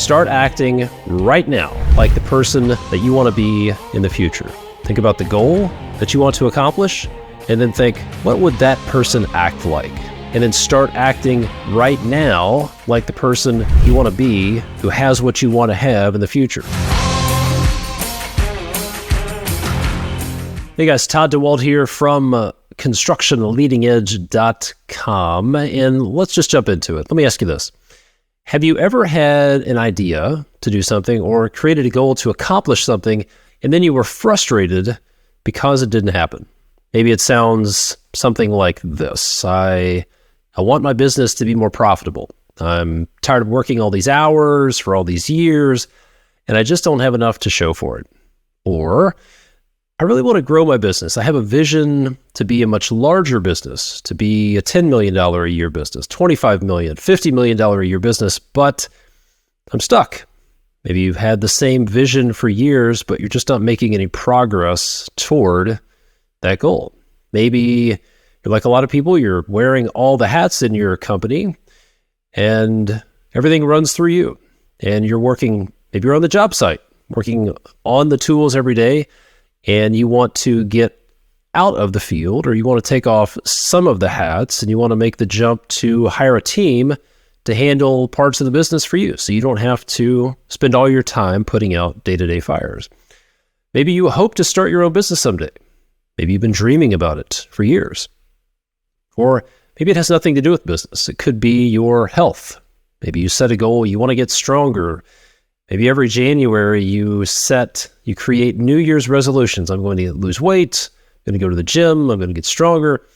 Start acting right now like the person that you want to be in the future. Think about the goal that you want to accomplish, and then think, what would that person act like? And then start acting right now like the person you want to be, who has what you want to have in the future. Hey guys, Todd Dawalt here from constructionleadingedge.com, and let's just jump into it. Let me ask you this. Have you ever had an idea to do something or created a goal to accomplish something, and then you were frustrated because it didn't happen? Maybe it sounds something like this. I want my business to be more profitable. I'm tired of working all these hours for all these years, and I just don't have enough to show for it. Or, I really want to grow my business. I have a vision to be a much larger business, to be a $10 million a year business, $25 million, $50 million a year business, but I'm stuck. Maybe you've had the same vision for years, but you're just not making any progress toward that goal. Maybe you're like a lot of people, you're wearing all the hats in your company and everything runs through you. And you're working, maybe you're on the job site, working on the tools every day, and you want to get out of the field, or you want to take off some of the hats, and you want to make the jump to hire a team to handle parts of the business for you, so you don't have to spend all your time putting out day-to-day fires. Maybe you hope to start your own business someday. Maybe you've been dreaming about it for years. Or maybe it has nothing to do with business. It could be your health. Maybe you set a goal, you want to get stronger. Maybe every January you create New Year's resolutions. I'm going to lose weight, I'm going to go to the gym, I'm going to get stronger.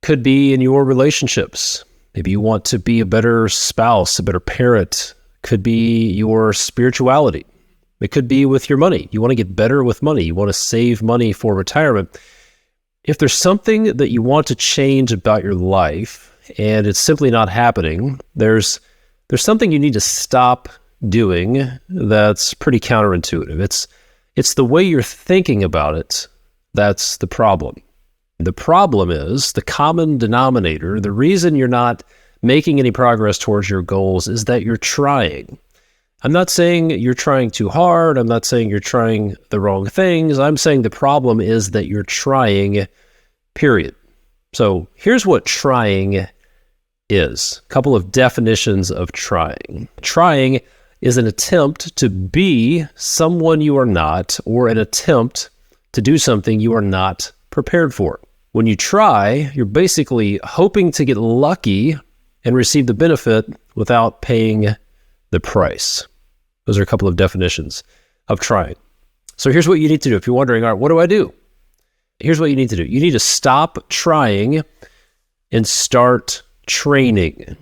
Could be in your relationships. Maybe you want to be a better spouse, a better parent. Could be your spirituality. It could be with your money. You want to get better with money. You want to save money for retirement. If there's something that you want to change about your life and it's simply not happening, there's something you need to stop doing that's pretty counterintuitive. It's the way you're thinking about it that's the problem. The problem is the common denominator. The reason you're not making any progress towards your goals is that you're trying. I'm not saying you're trying too hard. I'm not saying you're trying the wrong things. I'm saying the problem is that you're trying, period. So here's what trying is. A couple of definitions of trying. Trying is an attempt to be someone you are not, or an attempt to do something you are not prepared for. When you try, you're basically hoping to get lucky and receive the benefit without paying the price. Those are a couple of definitions of trying. So here's what you need to do. If you're wondering, all right, what do I do? Here's what you need to do. You need to stop trying and start training.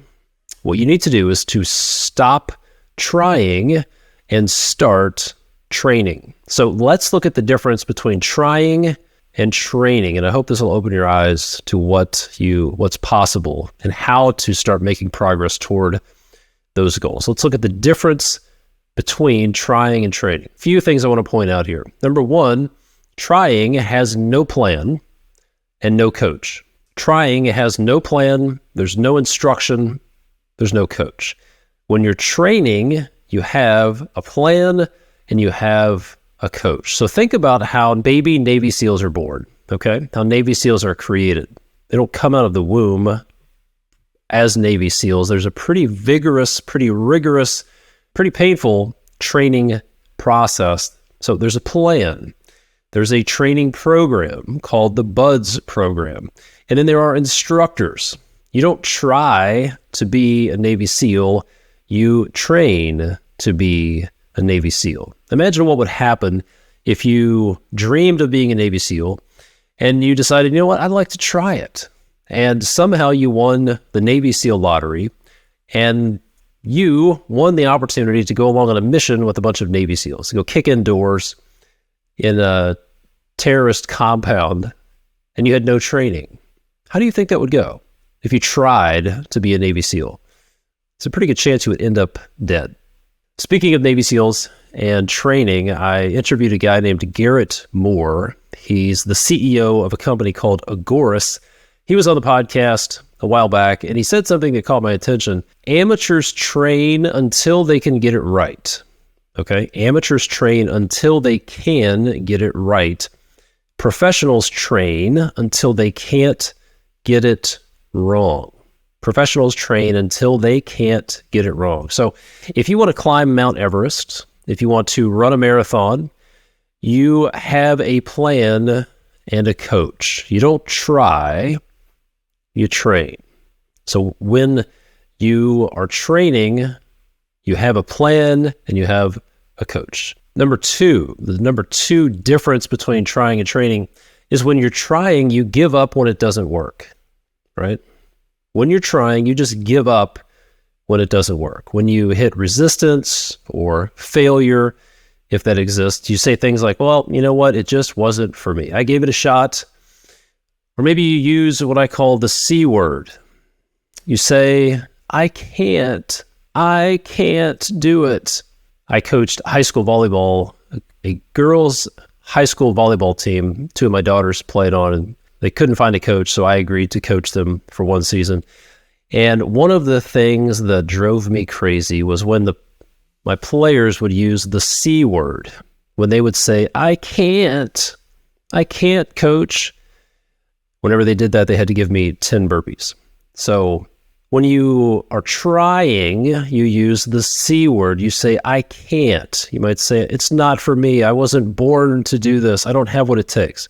What you need to do is to stop trying and start training. So let's look at the difference between trying and training. And I hope this will open your eyes to what's possible and how to start making progress toward those goals. Let's look at the difference between trying and training. A few things I want to point out here. Number one, trying has no plan and no coach. Trying has no plan, there's no instruction, there's no coach. When you're training, you have a plan and you have a coach. So think about how baby Navy SEALs are born, okay? How Navy SEALs are created. They don't come out of the womb as Navy SEALs. There's a pretty vigorous, pretty rigorous, pretty painful training process. So there's a plan. There's a training program called the BUDS program. And then there are instructors. You don't try to be a Navy SEAL. You train to be a Navy SEAL. Imagine what would happen if you dreamed of being a Navy SEAL and you decided, you know what, I'd like to try it. And somehow you won the Navy SEAL lottery and you won the opportunity to go along on a mission with a bunch of Navy SEALs, to go kick in doors in a terrorist compound, and you had no training. How do you think that would go if you tried to be a Navy SEAL? It's a pretty good chance you would end up dead. Speaking of Navy SEALs and training, I interviewed a guy named Garrett Moore. He's the CEO of a company called Agorist. He was on the podcast a while back, and he said something that caught my attention. Amateurs train until they can get it right. Okay? Amateurs train until they can get it right. Professionals train until they can't get it wrong. Professionals train until they can't get it wrong. So if you want to climb Mount Everest, if you want to run a marathon, you have a plan and a coach. You don't try, you train. So when you are training, you have a plan and you have a coach. The number two difference between trying and training is when you're trying, you give up when it doesn't work, right? When you're trying, you just give up when it doesn't work. When you hit resistance or failure, if that exists, you say things like, well, you know what? It just wasn't for me. I gave it a shot. Or maybe you use what I call the C word. You say, I can't do it. I coached high school volleyball, a girls' high school volleyball team. Two of my daughters played on, and they couldn't find a coach, so I agreed to coach them for one season. And one of the things that drove me crazy was when my players would use the C word. When they would say, I can't, coach. Whenever they did that, they had to give me 10 burpees. So when you are trying, you use the C word. You say, I can't. You might say, it's not for me. I wasn't born to do this. I don't have what it takes.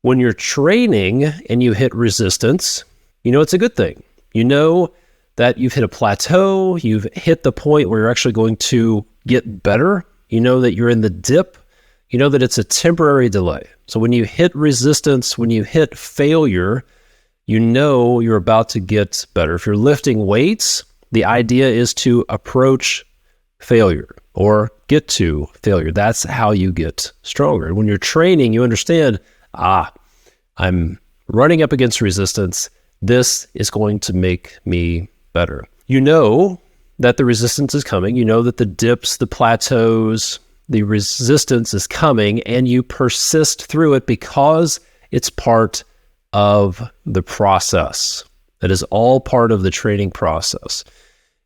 When you're training and you hit resistance, you know it's a good thing. You know that you've hit a plateau. You've hit the point where you're actually going to get better. You know that you're in the dip. You know that it's a temporary delay. So when you hit resistance, when you hit failure, you know you're about to get better. If you're lifting weights, the idea is to approach failure or get to failure. That's how you get stronger. When you're training, you understand, I'm running up against resistance. This is going to make me better. You know that the resistance is coming. You know that the dips, the plateaus, the resistance is coming, and you persist through it because it's part of the process. That is all part of the training process.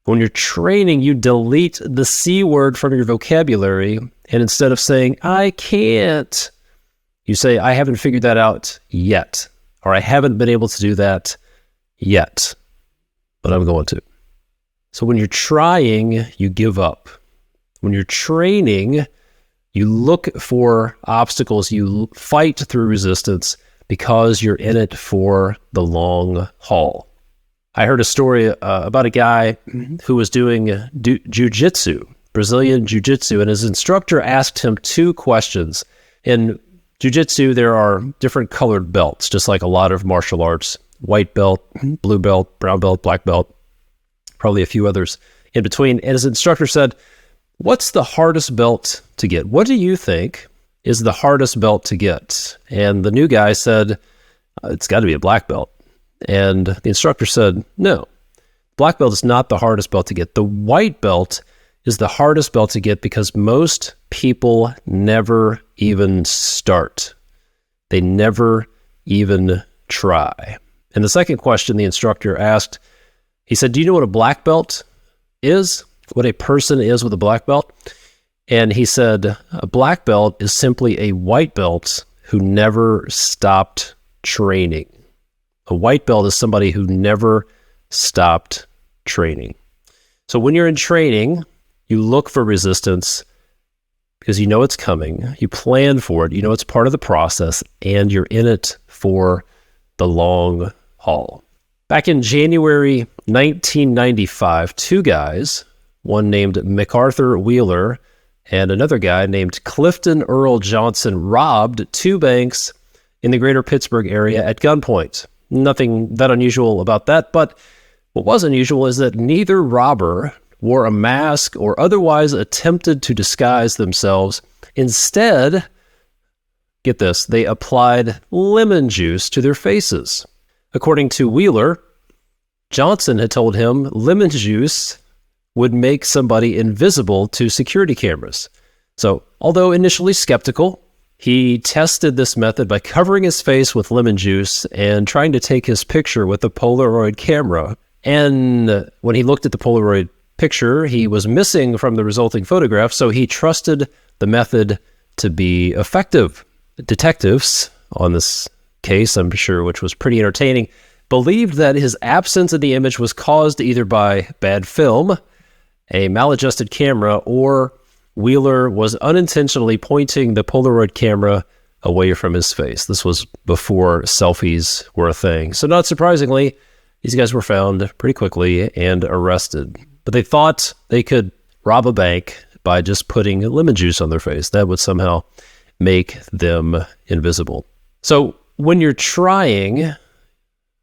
When you're training, you delete the C word from your vocabulary, and instead of saying, I can't, you say, I haven't figured that out yet, or I haven't been able to do that yet, but I'm going to. So when you're trying, you give up. When you're training, you look for obstacles, you fight through resistance because you're in it for the long haul. I heard a story about a guy who was doing jiu-jitsu, Brazilian jiu-jitsu, and his instructor asked him two questions. In jiu-jitsu, there are different colored belts, just like a lot of martial arts: white belt, blue belt, brown belt, black belt, probably a few others in between. And his instructor said, what's the hardest belt to get? What do you think is the hardest belt to get? And the new guy said, it's got to be a black belt. And the instructor said, no, black belt is not the hardest belt to get. The white belt is the hardest belt to get because most people never even start. They never even try. And the second question the instructor asked, he said, do you know what a black belt is? What a person is with a black belt? And he said, a black belt is simply a white belt who never stopped training. A white belt is somebody who never stopped training. So when you're in training, you look for resistance because you know it's coming. You plan for it. You know it's part of the process, and you're in it for the long haul. Back in January 1995, two guys, one named MacArthur Wheeler and another guy named Clifton Earl Johnson, robbed two banks in the greater Pittsburgh area at gunpoint. Nothing that unusual about that, but what was unusual is that neither robber wore a mask or otherwise attempted to disguise themselves. Instead, get this, they applied lemon juice to their faces. According to Wheeler, Johnson had told him lemon juice would make somebody invisible to security cameras. So, although initially skeptical, He tested this method by covering his face with lemon juice and trying to take his picture with a Polaroid camera. And when he looked at the Polaroid picture, he was missing from the resulting photograph, so he trusted the method to be effective. Detectives on this case, I'm sure, which was pretty entertaining, believed that his absence in the image was caused either by bad film, a maladjusted camera, or Wheeler was unintentionally pointing the Polaroid camera away from his face. This was before selfies were a thing. So not surprisingly, these guys were found pretty quickly and arrested. But they thought they could rob a bank by just putting lemon juice on their face. That would somehow make them invisible. So when you're trying,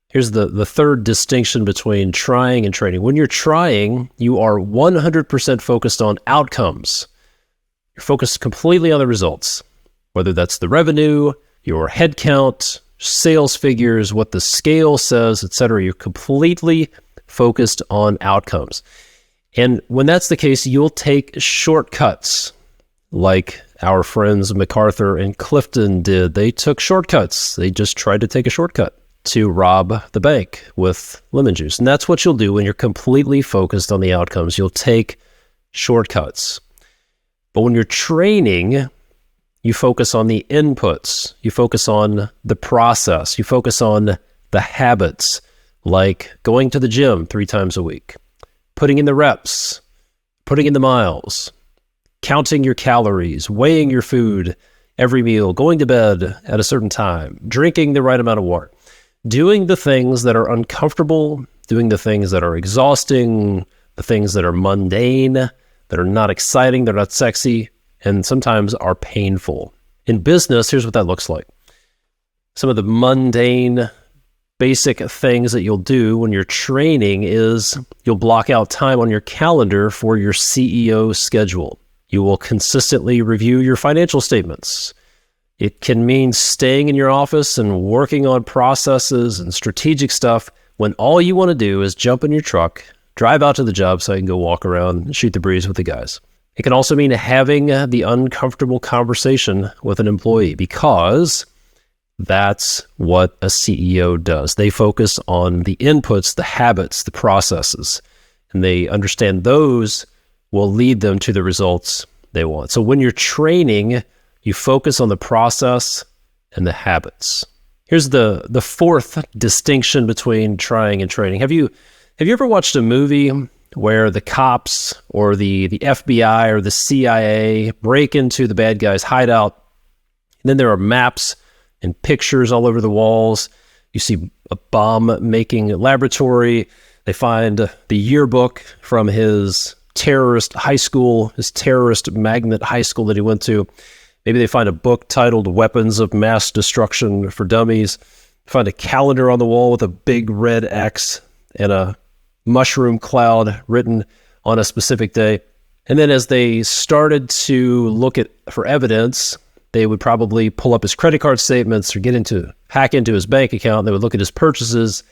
here's the third distinction between trying and training. When you're trying, you are 100% focused on outcomes. You're focused completely on the results, whether that's the revenue, your headcount, sales figures, what the scale says, etc. You're completely focused on outcomes. And when that's the case, you'll take shortcuts like our friends MacArthur and Clifton did. They took shortcuts. They just tried to take a shortcut to rob the bank with lemon juice. And that's what you'll do when you're completely focused on the outcomes. You'll take shortcuts. But when you're training, you focus on the inputs. You focus on the process. You focus on the habits, like going to the gym 3 times a week, putting in the reps, putting in the miles, counting your calories, weighing your food every meal, going to bed at a certain time, drinking the right amount of water, doing the things that are uncomfortable, doing the things that are exhausting, the things that are mundane, that are not exciting, they're not sexy, and sometimes are painful. In business, here's what that looks like. Some of the mundane, basic things that you'll do when you're training is you'll block out time on your calendar for your CEO schedule. You will consistently review your financial statements. It can mean staying in your office and working on processes and strategic stuff when all you want to do is jump in your truck, drive out to the job site and go walk around and shoot the breeze with the guys. It can also mean having the uncomfortable conversation with an employee, because that's what a CEO does. They focus on the inputs, the habits, the processes, and they understand those will lead them to the results they want. So when you're training, you focus on the process and the habits. Here's the fourth distinction between trying and training. Have you ever watched a movie where the cops or the FBI or the CIA break into the bad guy's hideout, and then there are maps and pictures all over the walls? You see a bomb-making laboratory. They find the yearbook from his terrorist high school, his terrorist magnet high school that he went to. Maybe they find a book titled Weapons of Mass Destruction for Dummies. Find a calendar on the wall with a big red X and a mushroom cloud written on a specific day. And then as they started to look for evidence, they would probably pull up his credit card statements or hack into his bank account. They would look at his purchases.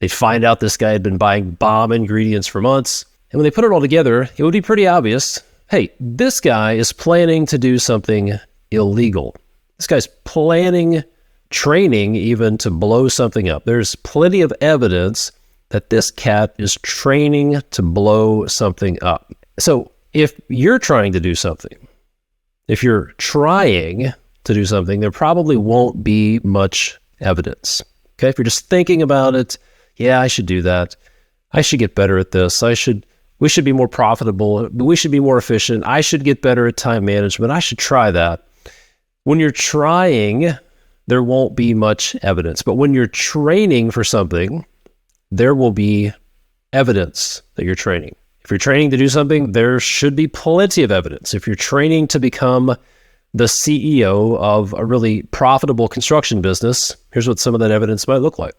They'd find out this guy had been buying bomb ingredients for months. And when they put it all together, it would be pretty obvious, hey, this guy is planning to do something illegal. This guy's planning, training even to blow something up. There's plenty of evidence that this cat is training to blow something up. So if you're trying to do something, there probably won't be much evidence. Okay, if you're just thinking about it, yeah, I should do that. I should get better at this. We should be more profitable. We should be more efficient. I should get better at time management. I should try that. When you're trying, there won't be much evidence. But when you're training for something, there will be evidence that you're training. If you're training to do something, there should be plenty of evidence. If you're training to become the CEO of a really profitable construction business, here's what some of that evidence might look like.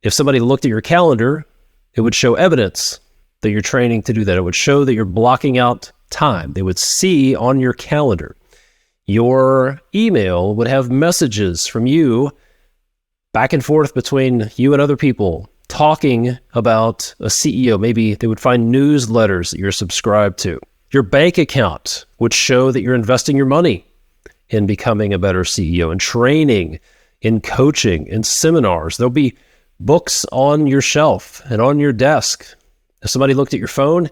If somebody looked at your calendar, it would show evidence that you're training to do that. It would show that you're blocking out time. They would see on your calendar. Your email would have messages from you back and forth between you and other people talking about a CEO. Maybe they would find newsletters that you're subscribed to. Your bank account would show that you're investing your money in becoming a better CEO, in training, in coaching, in seminars. There'll be books on your shelf and on your desk. If somebody looked at your phone,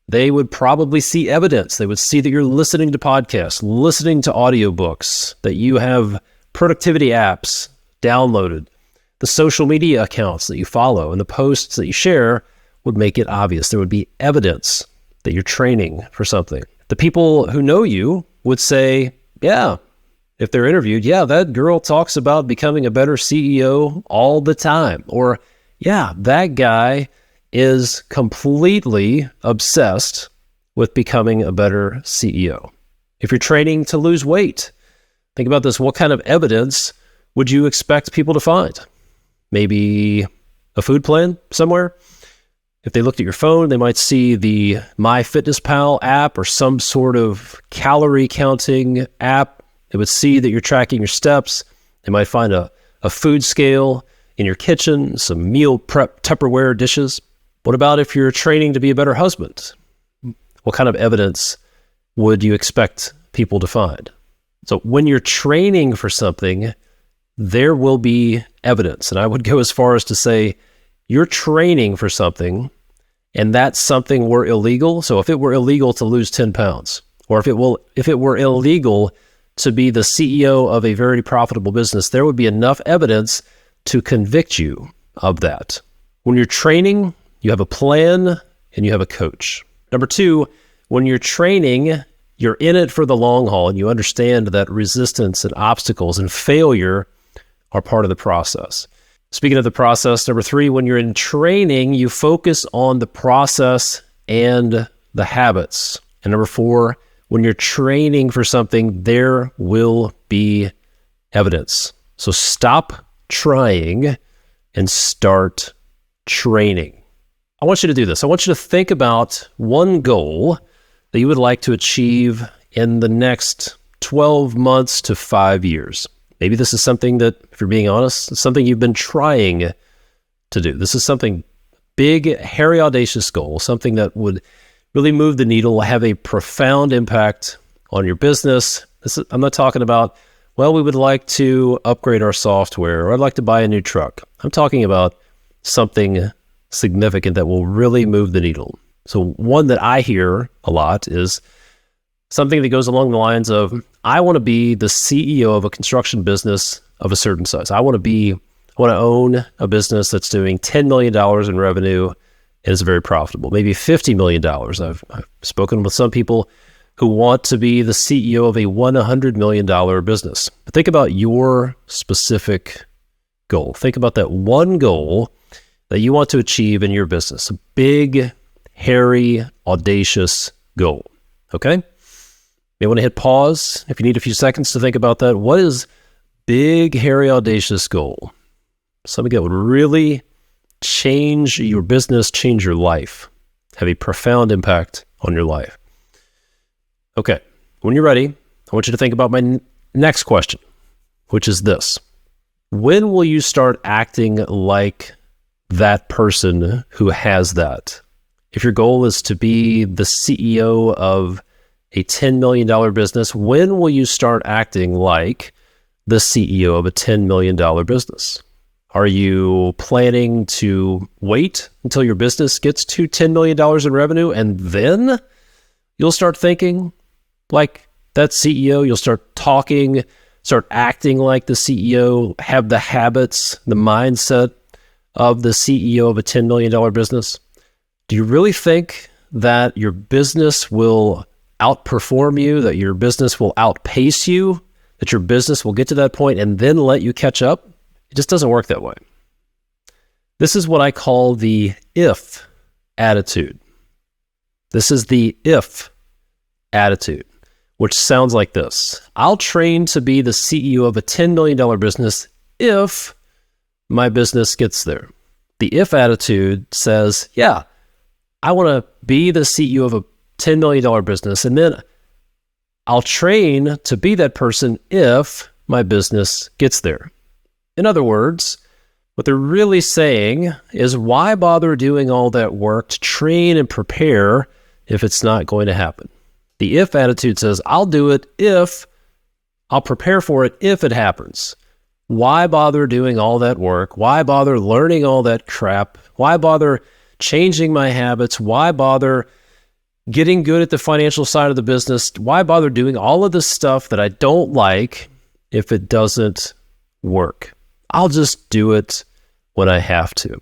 they would probably see evidence. They would see that you're listening to podcasts, listening to audiobooks, that you have productivity apps downloaded. The social media accounts that you follow and the posts that you share would make it obvious. There would be evidence that you're training for something. The people who know you would say, yeah, if they're interviewed, yeah, that girl talks about becoming a better CEO all the time. Or, yeah, that guy is completely obsessed with becoming a better CEO. If you're training to lose weight, think about this. What kind of evidence would you expect people to find? Maybe a food plan somewhere? If they looked at your phone, they might see the MyFitnessPal app or some sort of calorie counting app. They would see that you're tracking your steps. They might find a food scale in your kitchen, some meal prep Tupperware dishes. What about if you're training to be a better husband? What kind of evidence would you expect people to find? So when you're training for something, there will be evidence. And I would go as far as to say, you're training for something, and that something were illegal. So if it were illegal to lose 10 pounds, or if it were illegal to be the CEO of a very profitable business, there would be enough evidence to convict you of that. When you're training, you have a plan and you have a coach. Number two, when you're training, you're in it for the long haul, and you understand that resistance and obstacles and failure are part of the process. Speaking of the process, number three, when you're in training, you focus on the process and the habits. And number four, when you're training for something, there will be evidence. So stop trying and start training. I want you to do this. I want you to think about one goal that you would like to achieve in the next 12 months to 5 years. Maybe this is something that, if you're being honest, it's something you've been trying to do. This is something big, hairy, audacious goal, something that would really move the needle, have a profound impact on your business. I'm not talking about, well, we would like to upgrade our software, or I'd like to buy a new truck. I'm talking about something significant that will really move the needle. So one that I hear a lot is something that goes along the lines of, I want to be the CEO of a construction business of a certain size. I want to own a business that's doing $10 million in revenue and is very profitable, maybe $50 million. I've spoken with some people who want to be the CEO of a $100 million business. But think about your specific goal. Think about that one goal that you want to achieve in your business, a big, hairy, audacious goal. Okay? You may want to hit pause if you need a few seconds to think about that. What is big, hairy, audacious goal? Something that would really change your business, change your life, have a profound impact on your life. Okay, when you're ready, I want you to think about my next question, which is this. When will you start acting like that person who has that? If your goal is to be the CEO of a $10 million business, when will you start acting like the CEO of a $10 million business? Are you planning to wait until your business gets to $10 million in revenue and then you'll start thinking like that CEO? You'll start talking, start acting like the CEO, have the habits, the mindset of the CEO of a $10 million business? Do you really think that your business will outperform you, that your business will outpace you, that your business will get to that point and then let you catch up? It just doesn't work that way. This is what I call the if attitude. This is the if attitude, which sounds like this. I'll train to be the CEO of a $10 million business if my business gets there. The if attitude says, yeah, I want to be the CEO of a $10 million business, and then I'll train to be that person if my business gets there. In other words, what they're really saying is, why bother doing all that work to train and prepare if it's not going to happen? The if attitude says, I'll do it if I'll prepare for it if it happens. Why bother doing all that work? Why bother learning all that crap? Why bother changing my habits? Why bother getting good at the financial side of the business? Why bother doing all of this stuff that I don't like if it doesn't work? I'll just do it when I have to.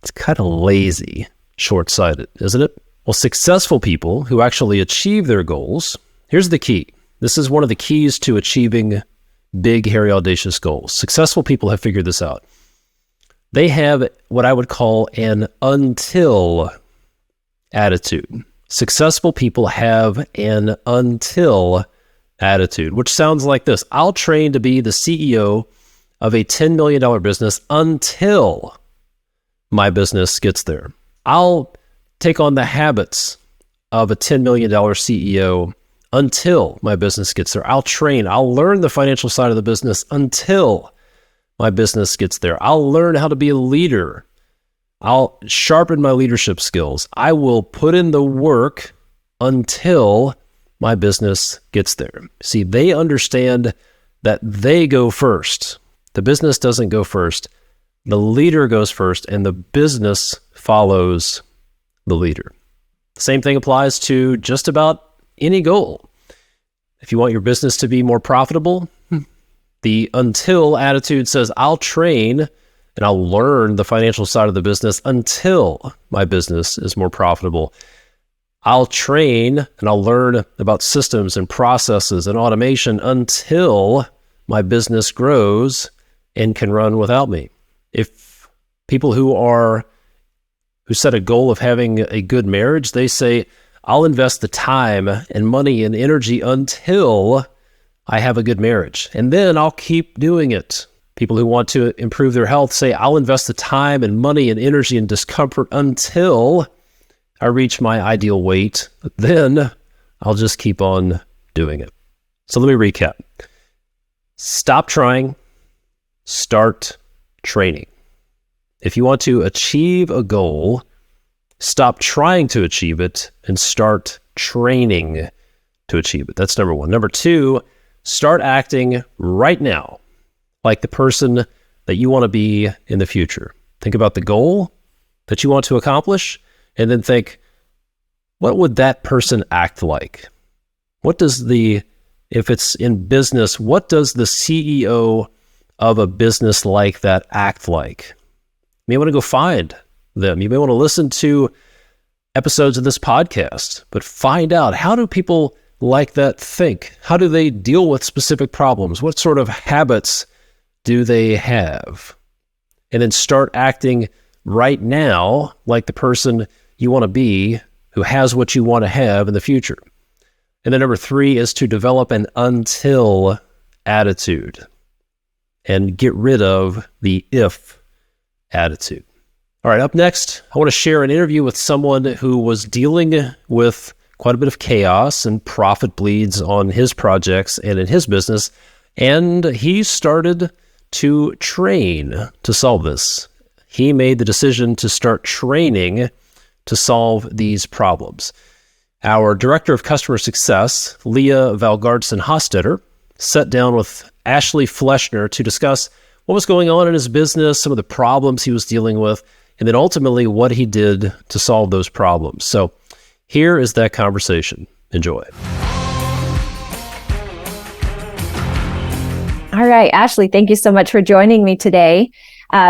It's kind of lazy, short-sighted, isn't it? Well, successful people who actually achieve their goals, here's the key. This is one of the keys to achieving big, hairy, audacious goals. Successful people have figured this out. They have what I would call an until attitude. Successful people have an until attitude, which sounds like this. I'll train to be the CEO of a $10 million business until my business gets there. I'll take on the habits of a $10 million CEO until my business gets there. I'll train. I'll learn the financial side of the business until my business gets there. I'll learn how to be a leader. I'll sharpen my leadership skills. I will put in the work until my business gets there. See, they understand that they go first. The business doesn't go first. The leader goes first, and the business follows the leader. The same thing applies to just about any goal. If you want your business to be more profitable, the until attitude says, I'll train and I'll learn the financial side of the business until my business is more profitable. I'll train and I'll learn about systems and processes and automation until my business grows and can run without me. If people who set a goal of having a good marriage, they say, I'll invest the time and money and energy until I have a good marriage, and then I'll keep doing it. People who want to improve their health say, I'll invest the time and money and energy and discomfort until I reach my ideal weight, but then I'll just keep on doing it. So let me recap. Stop trying, start training. If you want to achieve a goal, stop trying to achieve it and start training to achieve it. That's number one. Number two, start acting right now like the person that you want to be in the future. Think about the goal that you want to accomplish, and then think, what would that person act like? If it's in business, what does the CEO of a business like that act like? You may want to go find them. You may want to listen to episodes of this podcast, but find out, how do people like that think? How do they deal with specific problems? What sort of habits do they have? And then start acting right now like the person you want to be who has what you want to have in the future. And then number three is to develop an until attitude and get rid of the if attitude. All right, up next, I want to share an interview with someone who was dealing with quite a bit of chaos and profit bleeds on his projects and in his business, and he started to train to solve this. He made the decision to start training to solve these problems. Our Director of Customer Success, Leah Valgardson-Hostetter, sat down with Ashley Fleschner to discuss what was going on in his business, some of the problems he was dealing with, and then ultimately what he did to solve those problems. So here is that conversation. Enjoy. All right, Ashley, thank you so much for joining me today.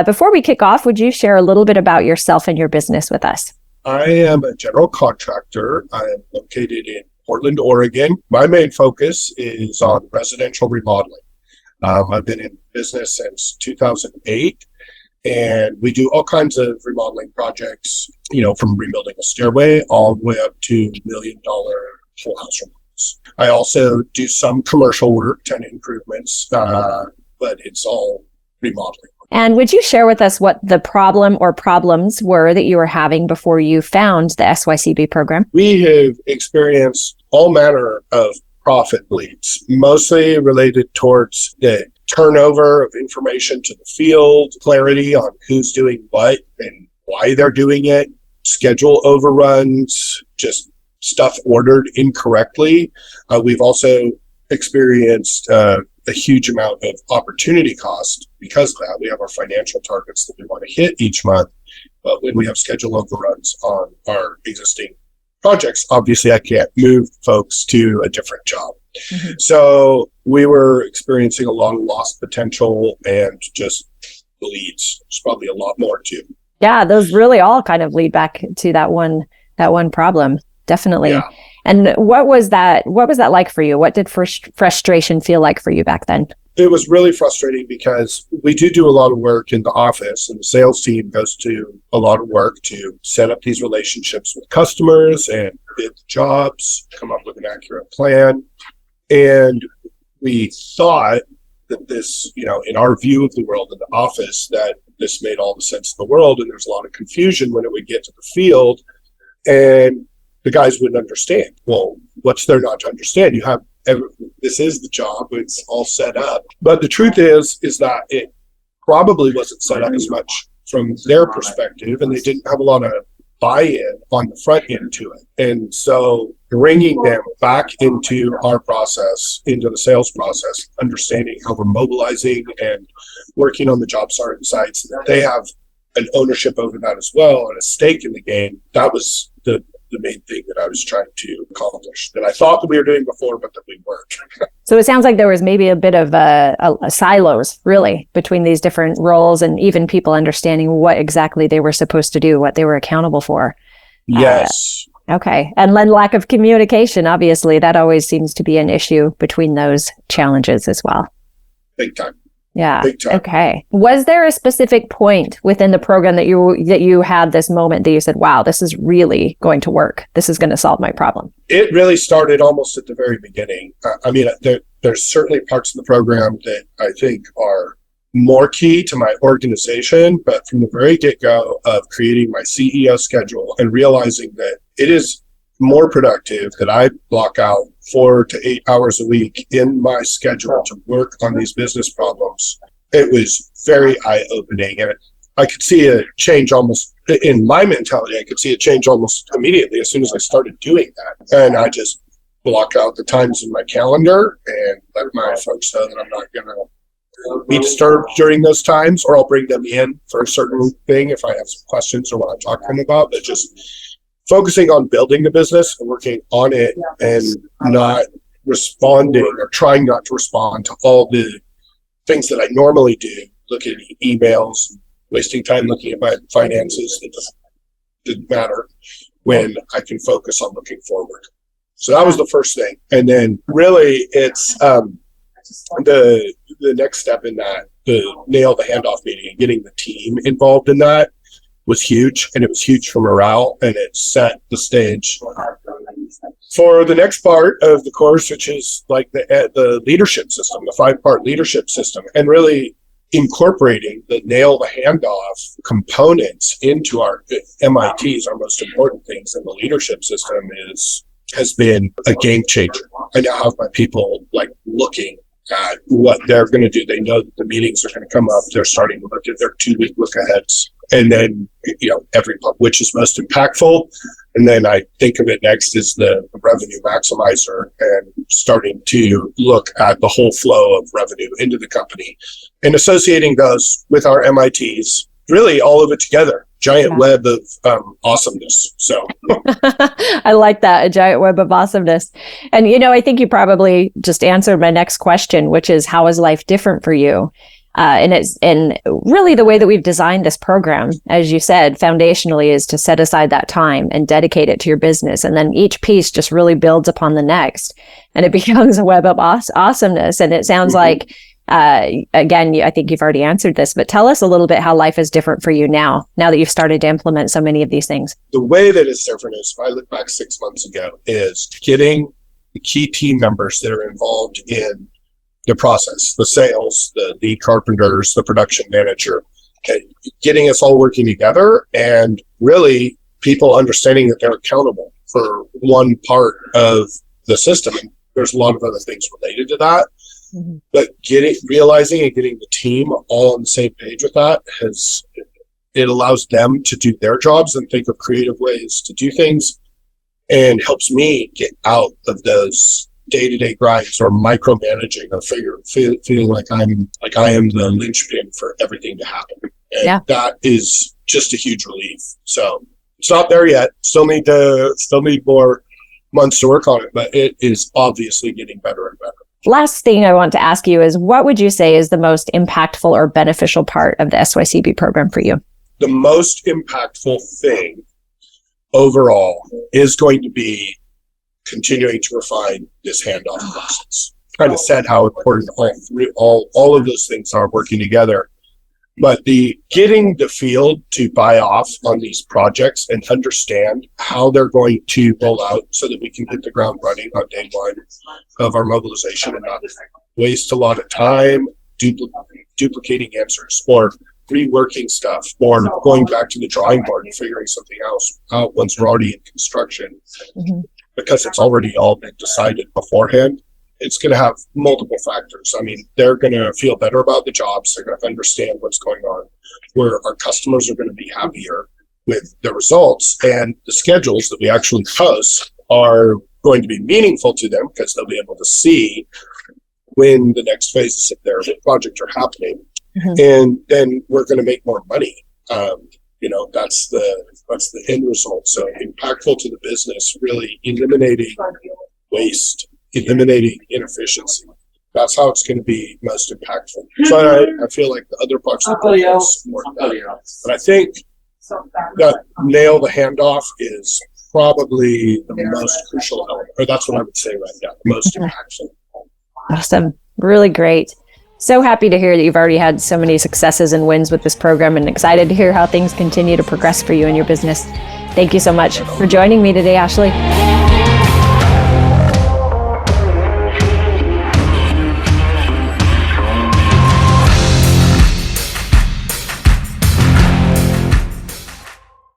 Before we kick off, would you share a little bit about yourself and your business with us? I am a general contractor. I am located in Portland, Oregon. My main focus is on residential remodeling. I've been in business since 2008, and we do all kinds of remodeling projects, from rebuilding a stairway all the way up to $1 million whole house remodels. I also do some commercial work, tenant improvements, but it's all remodeling. And would you share with us what the problem or problems were that you were having before you found the SYCB program? We have experienced all manner of profit bleeds, mostly related towards the turnover of information to the field, clarity on who's doing what and why they're doing it, schedule overruns, just stuff ordered incorrectly. We've also experienced a huge amount of opportunity cost because of that. We have our financial targets that we want to hit each month, but when we have schedule overruns on our existing projects, obviously I can't move folks to a different job. Mm-hmm. So we were experiencing a lot of lost potential and just leads. There's probably a lot more too. Yeah, those really all kind of lead back to that one problem. Definitely. Yeah. And what was that like for you? What did frustration feel like for you back then? It was really frustrating because we do a lot of work in the office, and the sales team goes to a lot of work to set up these relationships with customers and bid jobs, come up with an accurate plan. And we thought that this, in our view of the world in the office, that this made all the sense in the world. And there's a lot of confusion when it would get to the field and the guys wouldn't understand. Well, what's there not to understand? This is the job. It's all set up. But the truth is that it probably wasn't set up as much from their perspective, and they didn't have a lot of buy-in on the front end to it. And so bringing them back into our process, into the sales process, understanding how we're mobilizing and working on the job sites, that they have an ownership over that as well and a stake in the game, that was the main thing that I was trying to accomplish, that I thought that we were doing before, but that we weren't. So it sounds like there was maybe a bit of a silos, really, between these different roles and even people understanding what exactly they were supposed to do, what they were accountable for. Yes. Okay. And then lack of communication, obviously, that always seems to be an issue between those challenges as well. Big time. Yeah. Okay. Was there a specific point within the program that you had this moment that you said, wow, this is really going to work. This is going to solve my problem? It really started almost at the very beginning. There's certainly parts of the program that I think are more key to my organization, but from the very get-go of creating my CEO schedule and realizing that it is more productive that I block out 4 to 8 hours a week in my schedule to work on these business problems. It was very eye-opening, and I could see a change almost in my mentality. I could see a change almost immediately as soon as I started doing that. And I just block out the times in my calendar and let my folks know that I'm not going to be disturbed during those times, or I'll bring them in for a certain thing if I have some questions or what I'm talking about. But just focusing on building the business and working on it and not responding or trying not to respond to all the things that I normally do, looking at emails, wasting time looking at my finances. It didn't matter when I can focus on looking forward. So that was the first thing. And then really it's the next step in that, the nail the handoff meeting and getting the team involved in that was huge, and it was huge for morale, and it set the stage for the next part of the course, which is like the leadership system, the 5-part leadership system, and really incorporating the nail the handoff components into our MITs, our most important things in the leadership system has been a game changer. I now have my people looking at what they're going to do. They know that the meetings are going to come up. They're starting to look at their 2-week look aheads. And then, which is most impactful. And then I think of it next as the revenue maximizer, and starting to look at the whole flow of revenue into the company and associating those with our MITs, really all of it together. Giant web of awesomeness. So I like that, a giant web of awesomeness. And, I think you probably just answered my next question, which is, how is life different for you? And really the way that we've designed this program, as you said, foundationally is to set aside that time and dedicate it to your business. And then each piece just really builds upon the next, and it becomes a web of awesomeness. And it sounds like, again, I think you've already answered this, but tell us a little bit how life is different for you now that you've started to implement so many of these things. The way that it's different is, if I look back 6 months ago, is getting the key team members that are involved in the process, the sales, the lead carpenters, the production manager, getting us all working together, and really people understanding that they're accountable for one part of the system. And there's a lot of other things related to that, but realizing and getting the team all on the same page with that it allows them to do their jobs and think of creative ways to do things, and helps me get out of those day-to-day grinds or micromanaging or feeling like I am the linchpin for everything to happen. And that is just a huge relief. So it's not there yet. Still need more months to work on it, but it is obviously getting better and better. Last thing I want to ask you is, what would you say is the most impactful or beneficial part of the SYCB program for you? The most impactful thing overall is going to be continuing to refine this handoff process. Kind of said how important all of those things are working together. But the getting the field to buy off on these projects and understand how they're going to roll out so that we can hit the ground running on day one of our mobilization and not waste a lot of time duplicating answers or reworking stuff or going back to the drawing board and figuring something else out once we're already in construction, because it's already all been decided beforehand. It's going to have multiple factors. I mean, they're going to feel better about the jobs. They're going to understand what's going on, where our customers are going to be happier with the results, and the schedules that we actually post are going to be meaningful to them because they'll be able to see when the next phases of their project are happening. And then we're going to make more money. That's the end result. So impactful to the business, really eliminating waste, eliminating inefficiency. That's how it's going to be most impactful. So I feel like the other parts of the program support that. But I think that nail the handoff is probably the most crucial element, or that's what I would say right now, the most impactful. Awesome. Really great. So happy to hear that you've already had so many successes and wins with this program, and excited to hear how things continue to progress for you and your business. Thank you so much for joining me today, Ashley.